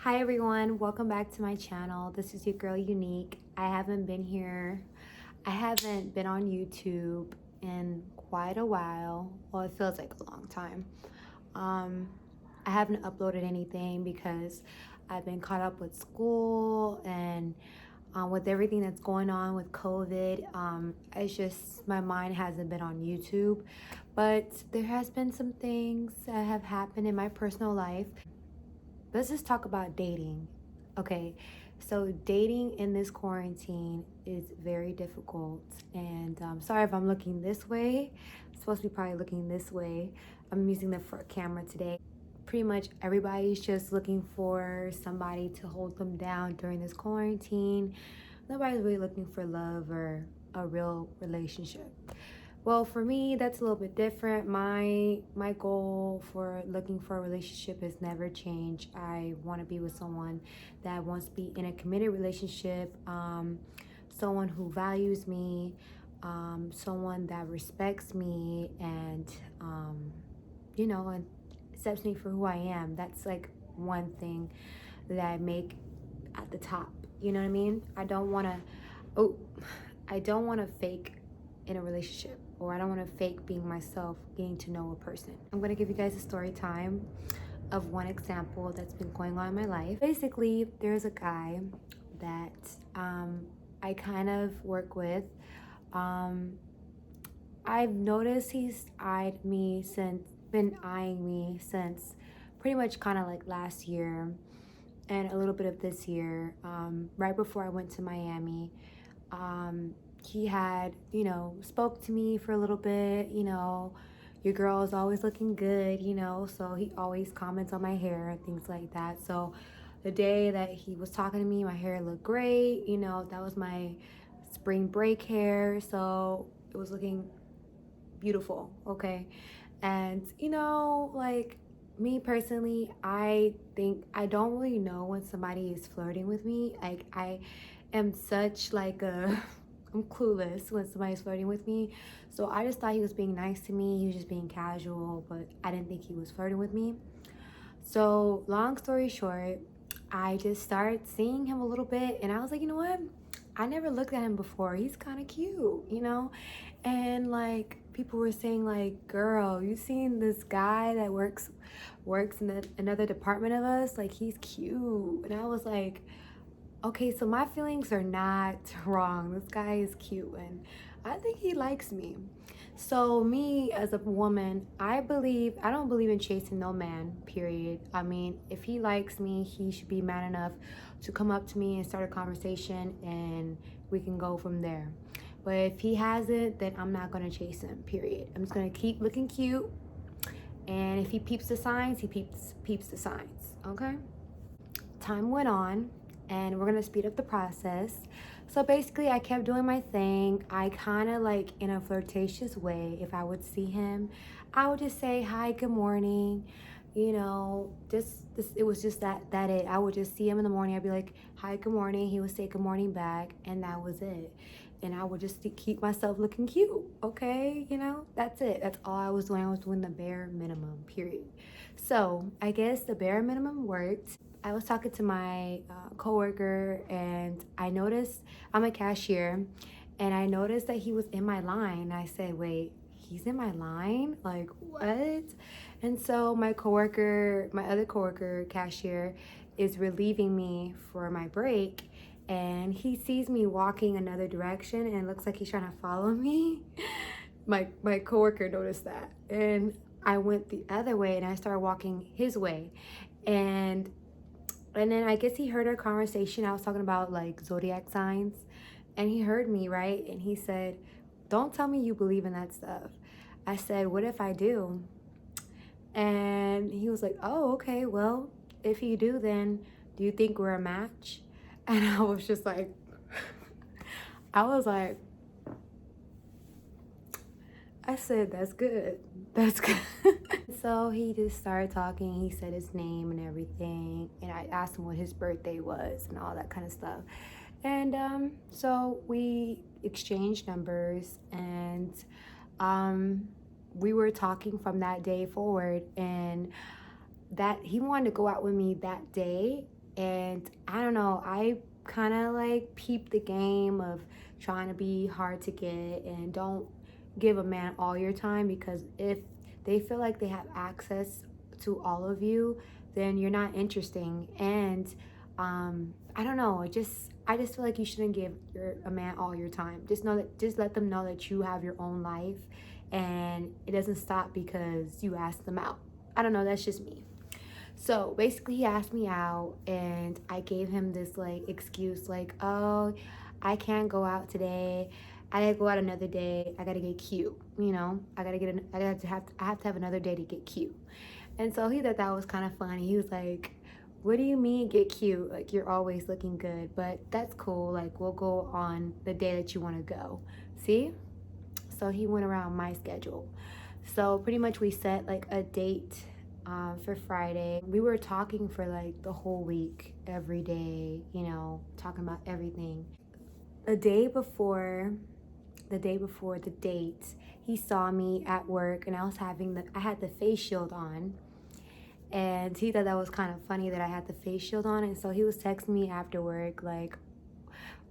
Hi everyone, welcome back to my channel. This is your girl Unique. I haven't been on YouTube in quite a while. Well, it feels like a long time. I haven't uploaded anything because I've been caught up with school and with everything that's going on with COVID. It's just my mind hasn't been on YouTube, but there has been some things that have happened in my personal life. Let's just talk about dating. Okay, so dating in this quarantine is very difficult, and sorry if I'm looking this way. I'm supposed to be probably looking this way. I'm using the front camera today. Pretty much everybody's just looking for somebody to hold them down during this quarantine. Nobody's really looking for love or a real relationship. Well, for me, that's a little bit different. My goal for looking for a relationship has never changed. I want to be with someone that wants to be in a committed relationship, someone who values me, someone that respects me, and and accepts me for who I am. That's like one thing that I make at the top. You know what I mean? I don't want to fake in a relationship, or I don't want to fake being myself, getting to know a person. I'm going to give you guys a story time of one example that's been going on in my life. Basically, there's a guy that I kind of work with. I've noticed he's been eyeing me since pretty much kind of like last year and a little bit of this year. Right before I went to Miami, he had, spoke to me for a little bit, your girl is always looking good, so he always comments on my hair and things like that. So the day that he was talking to me, my hair looked great, that was my spring break hair, so it was looking beautiful, okay? And, like, me personally, I think I don't really know when somebody is flirting with me. Like, I am such like a I'm clueless when somebody's flirting with me. So I just thought he was being nice to me. He was just being casual, but I didn't think he was flirting with me. So long story short, I just started seeing him a little bit, and I was like, you know what? I never looked at him before. He's kind of cute, And like people were saying, like, girl, you seen this guy that works in another department of us? Like, he's cute. And I was like, okay, so my feelings are not wrong. This guy is cute and I think he likes me. So me as a woman, I don't believe in chasing no man, period. I mean, if he likes me, he should be man enough to come up to me and start a conversation and we can go from there. But if he hasn't, then I'm not gonna chase him, period. I'm just gonna keep looking cute. And if he peeps the signs, he peeps the signs, okay? Time went on and we're gonna speed up the process. So basically I kept doing my thing. I kind of like in a flirtatious way, if I would see him, I would just say hi, good morning, just this, it was just that it. I would just see him in the morning, I'd be like, hi, good morning, he would say good morning back, and that was it. And I would just keep myself looking cute, okay? That's it. That's all I was doing. I was doing the bare minimum, period. So I guess the bare minimum worked. I was talking to my coworker, and I noticed, I'm a cashier, and I noticed that he was in my line. I said, wait, he's in my line? Like, what? And so my other coworker, cashier, is relieving me for my break, and he sees me walking another direction and it looks like he's trying to follow me. My coworker noticed that, and I went the other way and I started walking his way. And then I guess he heard our conversation. I was talking about like zodiac signs, and he heard me, right? And he said, don't tell me you believe in that stuff. I said, what if I do? And he was like, oh, okay, well, if you do, then do you think we're a match? And I was just like, I was like, I said, that's good. That's good. So he just started talking. He said his name and everything. And I asked him what his birthday was and all that kind of stuff. And so we exchanged numbers, and we were talking from that day forward. And that he wanted to go out with me that day. And I don't know, I kind of like peep the game of trying to be hard to get, and don't give a man all your time, because if they feel like they have access to all of you, then you're not interesting. And I don't know, I just feel like you shouldn't give a man all your time. Just let them know that you have your own life, and it doesn't stop because you ask them out. I don't know, that's just me. So basically, he asked me out, and I gave him this like excuse, like, oh, I can't go out today. I gotta go out another day. I gotta get cute. You know, I have to have another day to get cute. And so he thought that was kind of funny. He was like, "What do you mean get cute? Like, you're always looking good, but that's cool. Like, we'll go on the day that you want to go." See? So he went around my schedule. So pretty much we set like a date for Friday. We were talking for like the whole week, every day, you know, talking about everything. The day before, the date, he saw me at work, and I had the face shield on, and he thought that was kind of funny that I had the face shield on, and so he was texting me after work like,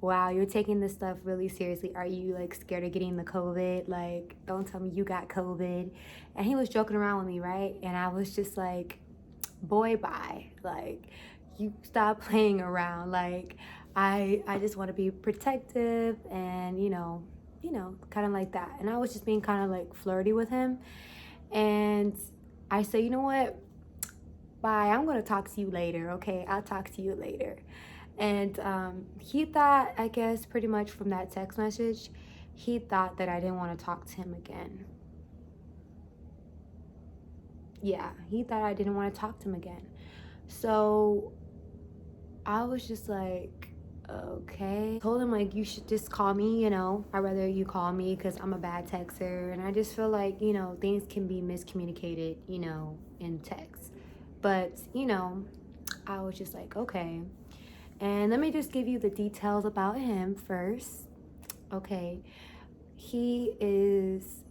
wow, you're taking this stuff really seriously. Are you like scared of getting the COVID? Like, don't tell me you got COVID. And he was joking around with me, right? And I was just like, boy, bye. Like, you stop playing around. Like, I just want to be protective, and kind of like that. And I was just being kind of like flirty with him. And I said, you know what? Bye. I'm gonna talk to you later. Okay, I'll talk to you later. And he thought, I guess, pretty much from that text message, he thought that I didn't want to talk to him again. Yeah, he thought I didn't want to talk to him again. So I was just like, okay. Told him, like, you should just call me, I'd rather you call me because I'm a bad texter. And I just feel like, things can be miscommunicated, in text. But, I was just like, okay. And let me just give you the details about him first. Okay. He is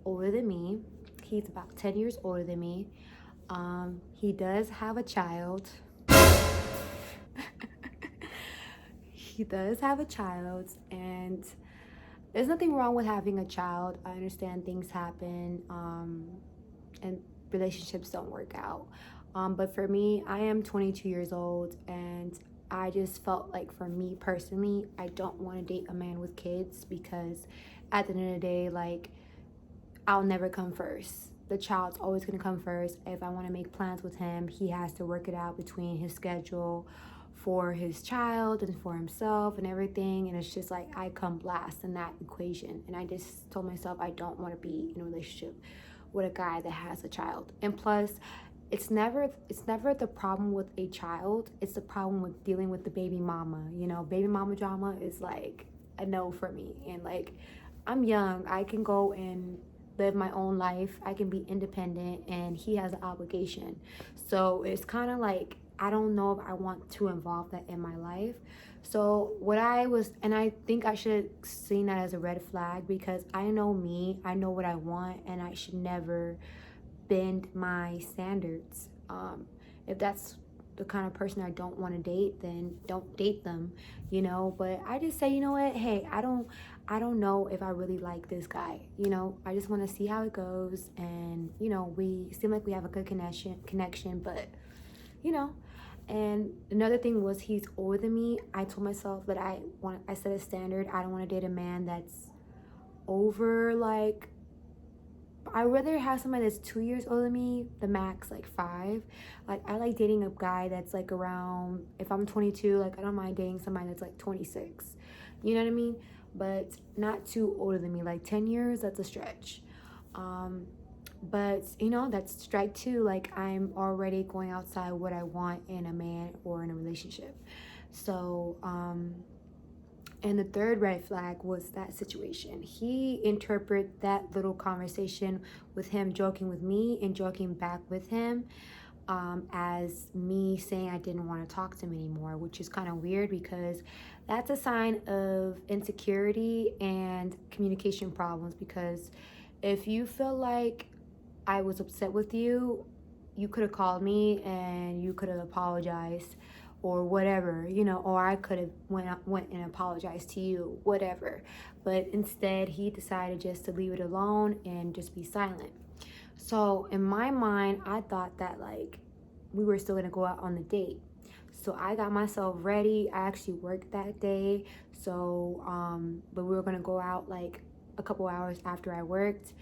older than me. He's about 10 years older than me. He does have a child. He does have a child, and there's nothing wrong with having a child. I understand things happen, and relationships don't work out. But for me, I am 22 years old, and I just felt like, for me personally, I don't want to date a man with kids, because at the end of the day, like, I'll never come first. The child's always going to come first. If I want to make plans with him, he has to work it out between his schedule for his child and for himself and everything. And it's just like, I come last in that equation. And I just told myself I don't want to be in a relationship with a guy that has a child. And plus, it's never the problem with a child. It's the problem with dealing with the baby mama. Baby mama drama is like a no for me. And like, I'm young. I can go and live my own life. I can be independent, and he has an obligation. So it's kind of like, I don't know if I want to involve that in my life. So and I think I should have seen that as a red flag, because I know me, I know what I want, and I should never bend my standards. If that's the kind of person I don't want to date, then don't date them, But I just say, you know what? Hey, I don't know if I really like this guy. I just want to see how it goes, and we seem like we have a good connection, but you know. And another thing was, he's older than me. I told myself that I set a standard. I don't want to date a man that's over, like, I'd rather have somebody that's 2 years older than me, the max like 5. Like, I like dating a guy that's like around, if I'm 22, like, I don't mind dating somebody that's like 26. You know what I mean? But not too older than me. Like 10 years, that's a stretch. But that's strike two. Like, I'm already going outside what I want in a man or in a relationship. So, and the third red flag was that situation. He interpreted that little conversation with him joking with me and joking back with him, as me saying I didn't want to talk to him anymore, which is kind of weird, because that's a sign of insecurity and communication problems. Because if you feel like I was upset with you, you could have called me and you could have apologized or whatever, you know, or I could have went and apologized to you, whatever. But instead, he decided just to leave it alone and just be silent. So in my mind, I thought that like we were still gonna go out on the date. So I got myself ready. I actually worked that day. So but we were gonna go out like a couple hours after I worked.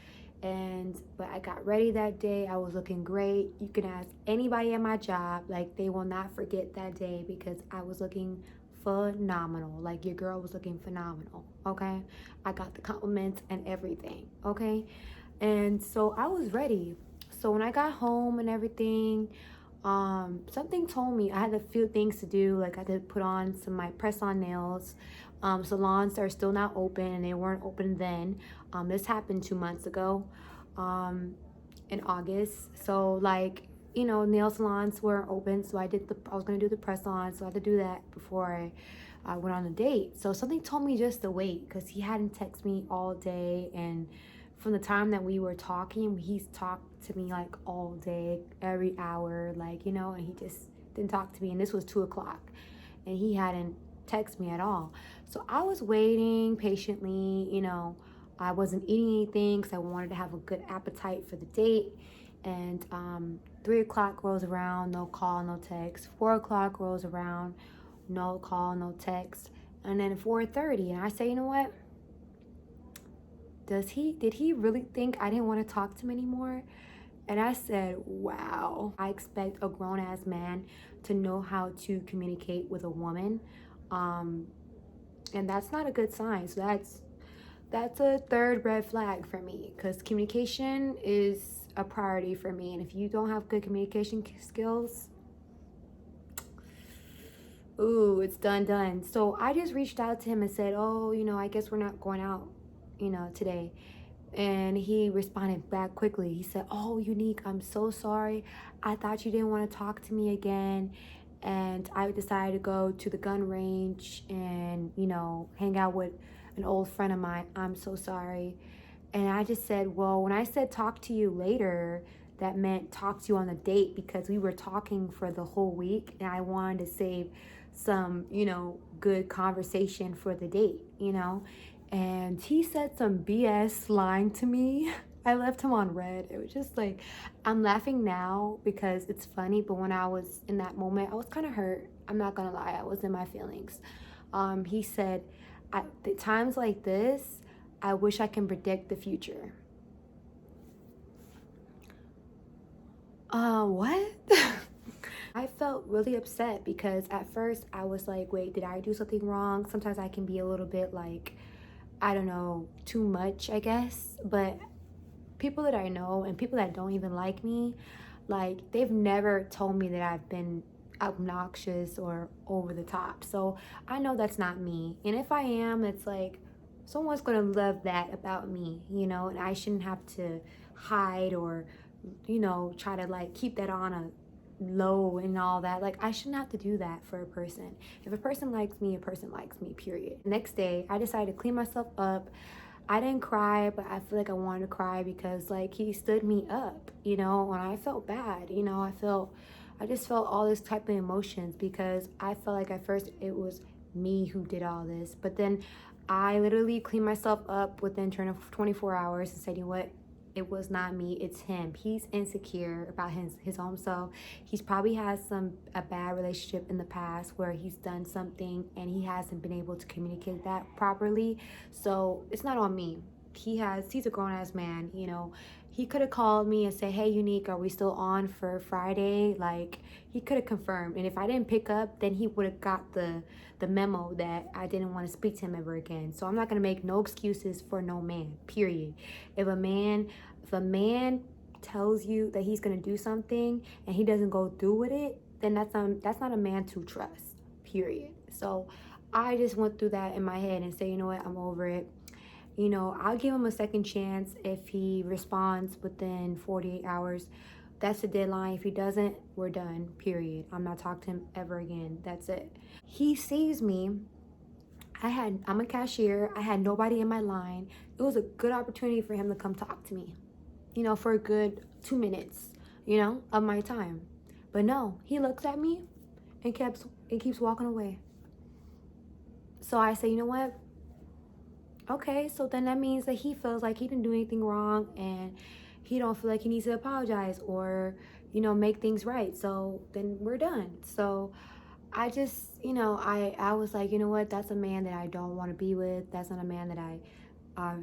But I got ready that day. I was looking great. You can ask anybody at my job, like they will not forget that day because I was looking phenomenal. Like your girl was looking phenomenal. Okay. I got the compliments and everything. Okay. And so I was ready. So when I got home and everything, something told me I had a few things to do. Like I had to put on some my press on nails. Salons are still not open and they weren't open then. This happened 2 months ago, in August. So like, you know, nail salons weren't open. So I was gonna do the press on. So I had to do that before I went on a date. So something told me just to wait because he hadn't texted me all day, and from the time that we were talking, he's talked to me like all day, every hour, like, you know, and he just didn't talk to me. And this was 2 o'clock and he hadn't texted me at all. So I was waiting patiently, you know, I wasn't eating anything because I wanted to have a good appetite for the date. And 3 o'clock rolls around, no call, no text. 4 o'clock rolls around, no call, no text. And then 4:30, and I say, you know what? Did he really think I didn't want to talk to him anymore? And I said, wow. I expect a grown-ass man to know how to communicate with a woman. Um, and that's not a good sign. So that's a third red flag for me because communication is a priority for me. And if you don't have good communication skills, ooh, it's done. So I just reached out to him and said, oh, you know, I guess we're not going out, you know, today. And he responded back quickly. He said, oh, Unique, I'm so sorry. I thought you didn't want to talk to me again. And I decided to go to the gun range and, you know, hang out with an old friend of mine. I'm so sorry. And I just said, well, when I said talk to you later, that meant talk to you on the date because we were talking for the whole week and I wanted to save some, you know, good conversation for the date, you know. And he said some BS lying to me. I left him on red. It was just like, I'm laughing now because it's funny, but when I was in that moment, I was kind of hurt. I'm not gonna lie, I was in my feelings. He said, at times like this, I wish I can predict the future. What? I felt really upset because at first I was like, wait, did I do something wrong? Sometimes I can be a little bit like, I don't know, too much, I guess. But people that I know and people that don't even like me, like they've never told me that I've been obnoxious or over the top. So I know that's not me. And if I am, it's like someone's gonna love that about me, you know, and I shouldn't have to hide or, you know, try to like keep that on a low and all that. Like I shouldn't have to do that for a person. If a person likes me, a person likes me, period. Next day I decided to clean myself up. I didn't cry, but I feel like I wanted to cry because like he stood me up, you know, and I felt bad, you know. I just felt all this type of emotions because I felt like at first it was me who did all this, but then I literally cleaned myself up within 24 hours and said, you know what, it was not me, it's him. He's insecure about his own self. He's probably has a bad relationship in the past where he's done something and he hasn't been able to communicate that properly. So it's not on me. He's a grown-ass man, you know. He could have called me and said, hey, Unique, are we still on for Friday? Like, he could have confirmed. And if I didn't pick up, then he would have got the memo that I didn't want to speak to him ever again. So I'm not going to make no excuses for no man, period. If a man tells you that he's going to do something and he doesn't go through with it, then that's not a man to trust, period. So I just went through that in my head and say, you know what, I'm over it. You know, I'll give him a second chance if he responds within 48 hours. That's the deadline. If he doesn't, we're done, period. I'm not talking to him ever again. That's it. He sees me. I'm a cashier. I had nobody in my line. It was a good opportunity for him to come talk to me, you know, for a good 2 minutes. of my time. But no, he looks at me and keeps walking away. So I say, you know what? Okay, so then that means that he feels like he didn't do anything wrong, and he don't feel like he needs to apologize or, make things right. So then we're done. So I just, I was like, you know what? That's a man that I don't want to be with. That's not a man that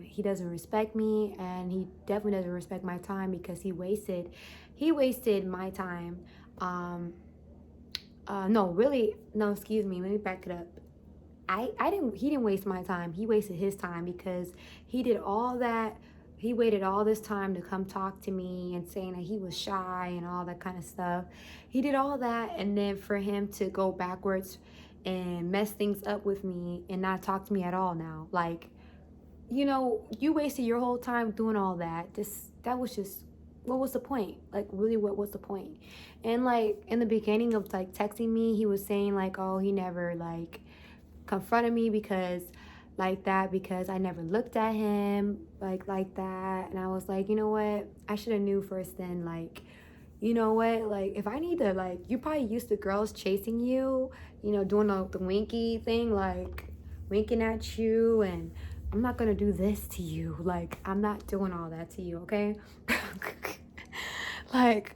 he doesn't respect me, and he definitely doesn't respect my time because he wasted my time. Um, no, really, no, excuse me. Let me back it up. He didn't waste my time. He wasted his time because he did all that. He waited all this time to come talk to me and saying that he was shy and all that kind of stuff. He did all that, and then for him to go backwards and mess things up with me and not talk to me at all now. Like, you wasted your whole time doing all that. That was just, what was the point? Like, really, what was the point? And like in the beginning of like texting me, he was saying like, oh, he never like confronted me because I never looked at him like that. And I was like, you know what? I should have knew first then, like, you know what? Like, if I need to, like, you probably used to girls chasing you, doing the winky thing, like winking at you, and I'm not gonna do this to you. Like, I'm not doing all that to you, okay? Like,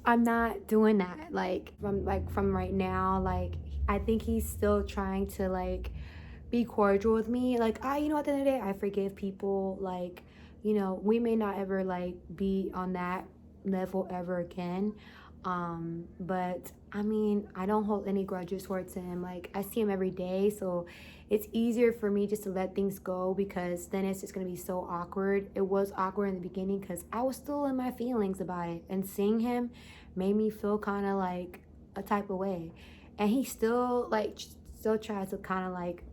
I'm not doing that. Like from right now, like I think he's still trying to like be cordial with me. Like, at the end of the day, I forgive people. Like, we may not ever like be on that level ever again. But I mean, I don't hold any grudges towards him. Like, I see him every day, so it's easier for me just to let things go because then it's just gonna be so awkward. It was awkward in the beginning because I was still in my feelings about it, and seeing him made me feel kind of like a type of way, and he still tries to kind of like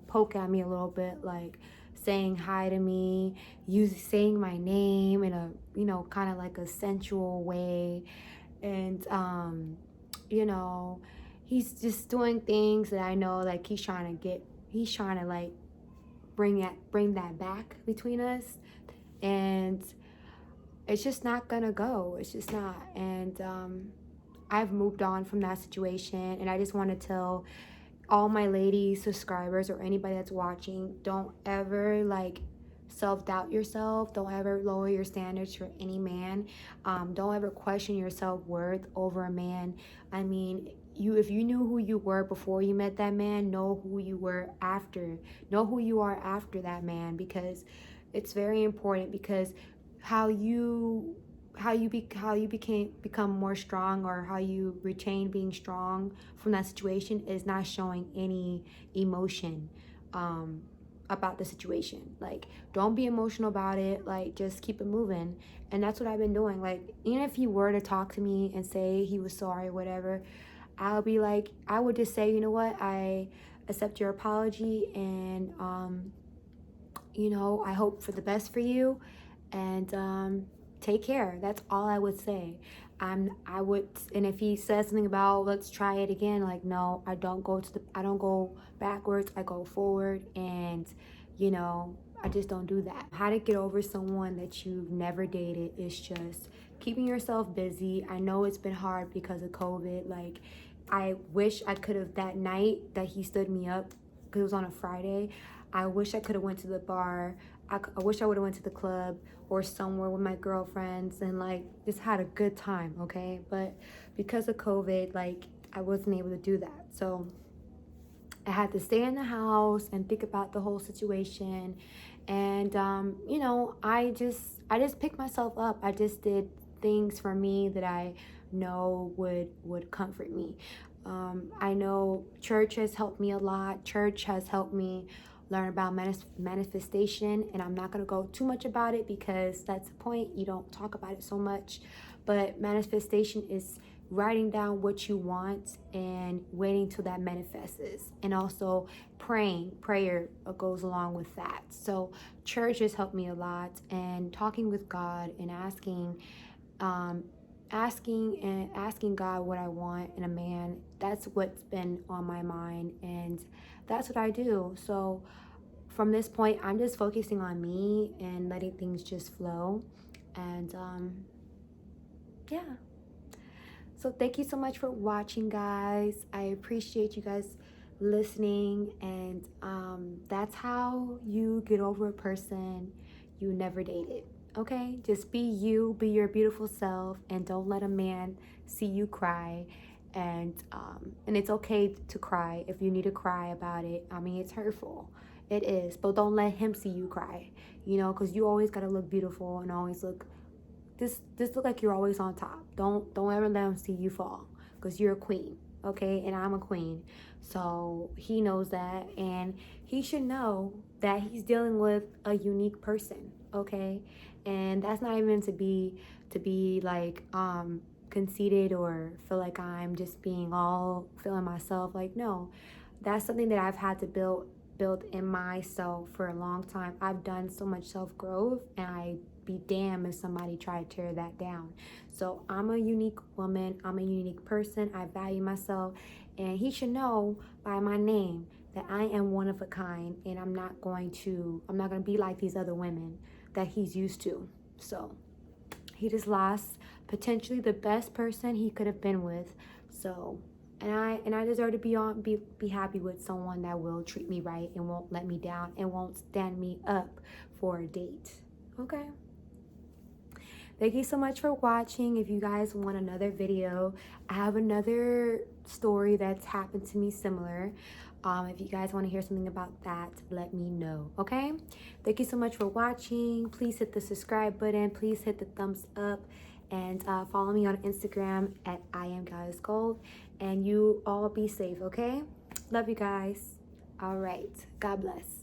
poke at me a little bit, like saying hi to me, saying my name in a kind of like a sensual way, and you know he's just doing things that I know like he's trying to like bring that back between us, and it's just not gonna go. It's just not. And I've moved on from that situation, and I just want to tell all my ladies subscribers or anybody that's watching, don't ever like self-doubt yourself. Don't ever lower your standards for any man. Don't ever question your self-worth over a man. I mean, if you knew who you were before you met that man, know who you are after that man, because it's very important. Because how you become more strong, or how you retain being strong from that situation, is not showing any emotion about the situation. Like, don't be emotional about it. Like, just keep it moving. And that's what I've been doing. Like, even if he were to talk to me and say he was sorry or whatever, I would just say, you know what, I accept your apology, and I hope for the best for you, and take care. That's all I would say. I would, and if he says something about let's try it again, like, no, I don't go backwards. I go forward, and I just don't do that. How to get over someone that you've never dated is just keeping yourself busy. I know it's been hard because of COVID. Like, I wish I could have, that night that he stood me up, because it was on a Friday, I wish I could have went to the bar. I wish I would have went to the club or somewhere with my girlfriends and like just had a good time, okay? But because of COVID, like, I wasn't able to do that. So I had to stay in the house and think about the whole situation. And I just picked myself up. I just did things for me that I know would comfort me. I know church has helped me a lot. Church has helped me learn about manifestation, and I'm not going to go too much about it because that's the point. You don't talk about it so much. But manifestation is writing down what you want and waiting till that manifests, and also prayer goes along with that. So church has helped me a lot, and talking with God and um, asking God what I want in a man. That's what's been on my mind, and that's what I do. So from this point, I'm just focusing on me and letting things just flow. And yeah. So thank you so much for watching, guys. I appreciate you guys listening, and that's how you get over a person you never dated. Okay, just be you, be your beautiful self, and don't let a man see you cry. And it's okay to cry if you need to cry about it. I mean, it's hurtful, it is, but don't let him see you cry. You know, because you always gotta look beautiful and always look this look like you're always on top. Don't ever let him see you fall, because you're a queen, okay, and I'm a queen. So he knows that, and he should know that he's dealing with a unique person, okay. And that's not even to be like conceited or feel like I'm just being all feeling myself. Like, no, that's something that I've had to build in myself for a long time. I've done so much self-growth, and I be damned if somebody try to tear that down. So I'm a unique woman, I'm a unique person, I value myself, and he should know by my name that I am one of a kind, and I'm not going to be like these other women that he's used to. So he just lost potentially the best person he could have been with. So and I deserve to be happy with someone that will treat me right and won't let me down and won't stand me up for a date. Okay. Thank you so much for watching. If you guys want another video, I have another story that's happened to me similar. If you guys want to hear something about that, let me know, okay? Thank you so much for watching. Please hit the subscribe button. Please hit the thumbs up. And follow me on Instagram at IamGoddessGold. And you all be safe, okay? Love you guys. All right. God bless.